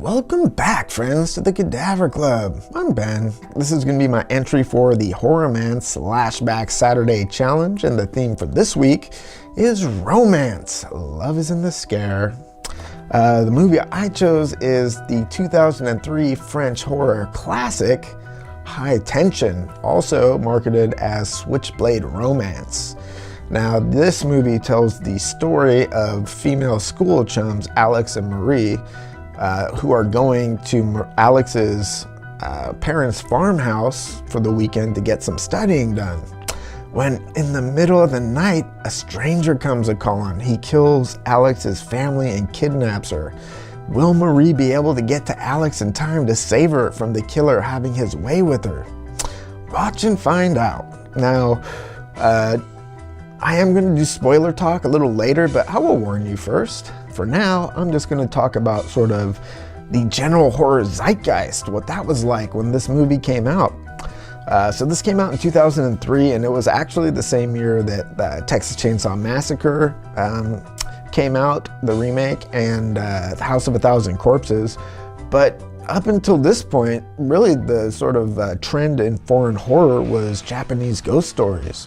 Welcome back, friends, to the Cadaver Club. I'm Ben. This is going to be my entry for the Horrorman's Slashback Saturday Challenge, and the theme for this week is romance. Love is in the scare. The movie I chose is the 2003 French horror classic, High Tension, also marketed as Switchblade Romance. Now, this movie tells the story of female school chums Alex and Marie, who are going to Alex's parents' farmhouse for the weekend to get some studying done. When in the middle of the night, a stranger comes a-calling. He kills Alex's family and kidnaps her. Will Marie be able to get to Alex in time to save her from the killer having his way with her? Watch and find out. Now, I am going to do spoiler talk a little later, but I will warn you first. For now, I'm just going to talk about sort of the general horror zeitgeist, what that was like when this movie came out. So this came out in 2003, and it was actually the same year that Texas Chainsaw Massacre came out, the remake, and The House of a Thousand Corpses. But up until this point, really the sort of trend in foreign horror was Japanese ghost stories.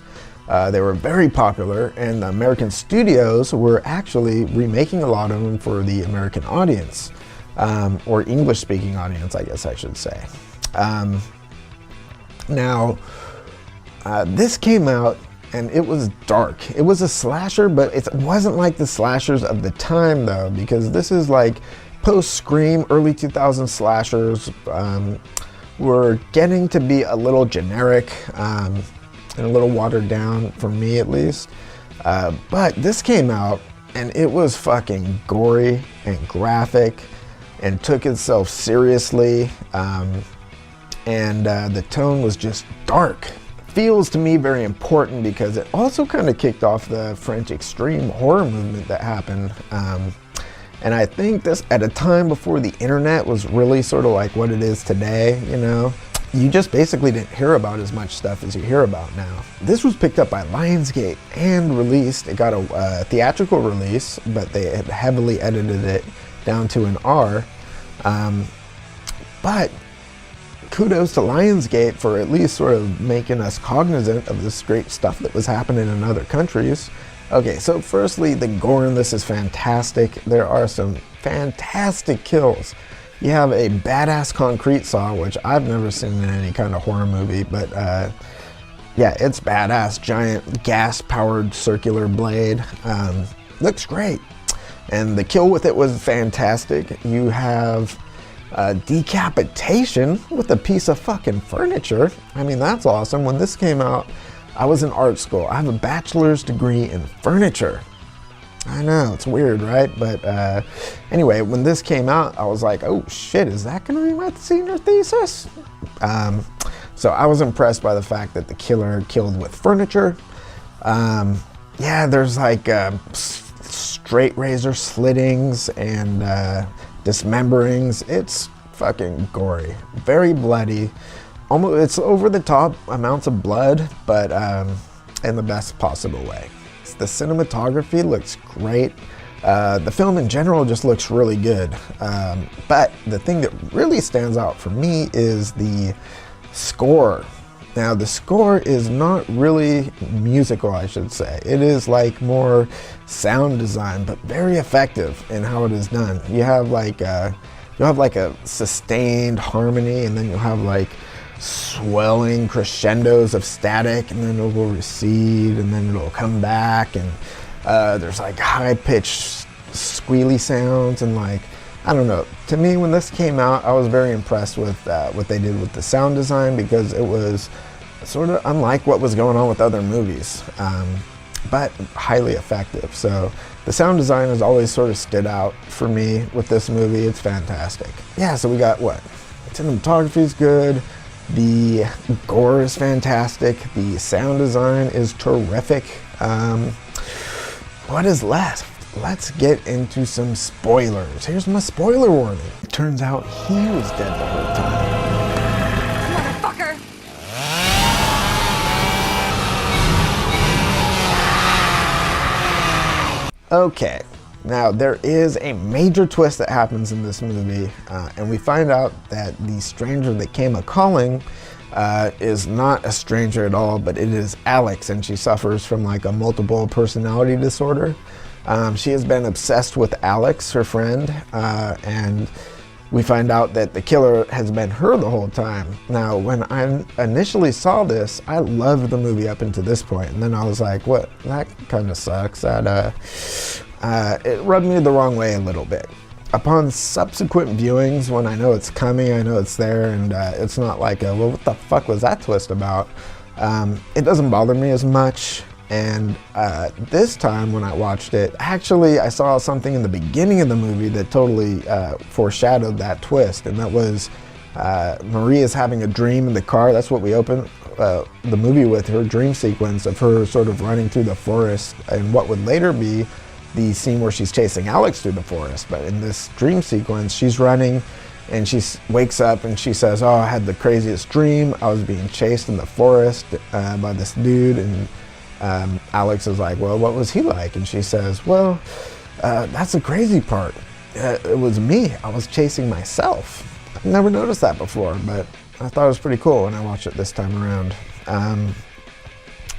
They were very popular, and the American studios were actually remaking a lot of them for the American audience, or English-speaking audience, I guess I should say. Now, this came out, and it was dark. It was a slasher, but it wasn't like the slashers of the time, though, because this is like post-Scream, early 2000s slashers were getting to be a little generic, and a little watered down, for me at least. But this came out and it was fucking gory and graphic and took itself seriously. And the tone was just dark. Feels to me very important because it also kind of kicked off the French extreme horror movement that happened. And I think this at a time before the internet was really sort of like what it is today, you know? You just basically didn't hear about as much stuff as you hear about now. This was picked up by Lionsgate and released. It got a theatrical release, but they had heavily edited it down to an R. But kudos to Lionsgate for at least sort of making us cognizant of this great stuff that was happening in other countries. Okay, so firstly, the gore in this is fantastic. There are some fantastic kills. You have a badass concrete saw, which I've never seen in any kind of horror movie, but yeah, it's badass. Giant gas-powered circular blade. Looks great. And the kill with it was fantastic. You have decapitation with a piece of fucking furniture. I mean, that's awesome. When this came out, I was in art school. I have a bachelor's degree in furniture. I know, it's weird, right? But anyway, when this came out, I was like, oh shit, is that gonna be my senior thesis? So I was impressed by the fact that the killer killed with furniture. Yeah, there's like straight razor slittings and dismemberings. It's fucking gory, very bloody. Almost, it's over the top amounts of blood, but in the best possible way. The cinematography looks great. The film in general just looks really good. But the thing that really stands out for me is the score. Now, the score is not really musical, I should say. It is like more sound design, but very effective in how it is done. You have like a sustained harmony, and then you'll have like swelling crescendos of static, and then it will recede, and then it'll come back, and there's like high-pitched squealy sounds, and like, I don't know. To me, when this came out, I was very impressed with what they did with the sound design, because it was sort of unlike what was going on with other movies, but highly effective. So the sound design has always sort of stood out for me with this movie. It's fantastic. Yeah, so we got what? Cinematography is good. The gore is fantastic. The sound design is terrific. What is left? Let's get into some spoilers. Here's my spoiler warning. It turns out he was dead the whole time. Motherfucker! Okay, Now, there is a major twist that happens in this movie, and we find out that the stranger that came a-calling is not a stranger at all, but it is Alex, and she suffers from like a multiple personality disorder. She has been obsessed with Alex, her friend, and we find out that the killer has been her the whole time. Now, when I initially saw this, I loved the movie up until this point, and then I was like, what, that kind of sucks. It rubbed me the wrong way a little bit. Upon subsequent viewings, when I know it's coming, I know it's there, and it's not like, well, what the fuck was that twist about? It doesn't bother me as much. And this time when I watched it, actually I saw something in the beginning of the movie that totally foreshadowed that twist, and that was Maria's having a dream in the car. That's what we open the movie with, her dream sequence of her sort of running through the forest, and what would later be the scene where she's chasing Alex through the forest. But in this dream sequence, she's running and she wakes up and she says, oh, I had the craziest dream. I was being chased in the forest by this dude. And Alex is like, well, what was he like? And she says, well, that's the crazy part. It was me. I was chasing myself. I've never noticed that before, but I thought it was pretty cool when I watched it this time around.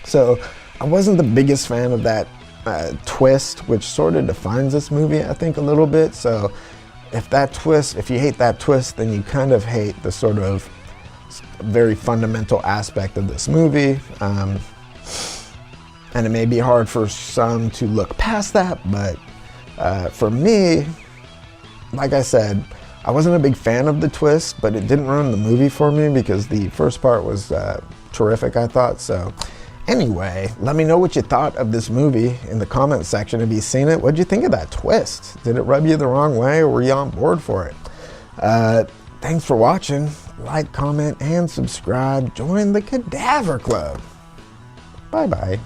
So I wasn't the biggest fan of that twist, which sort of defines this movie, I think, a little bit. So if you hate that twist, then you kind of hate the sort of very fundamental aspect of this movie. And it may be hard for some to look past that, but for me, like I said, I wasn't a big fan of the twist, but it didn't ruin the movie for me because the first part was terrific, I thought. So anyway, let me know what you thought of this movie in the comments section. Have you seen it? What'd you think of that twist? Did it rub you the wrong way, or were you on board for it? Thanks for watching. Like, comment, and subscribe. Join the Cadaver Club. Bye-bye.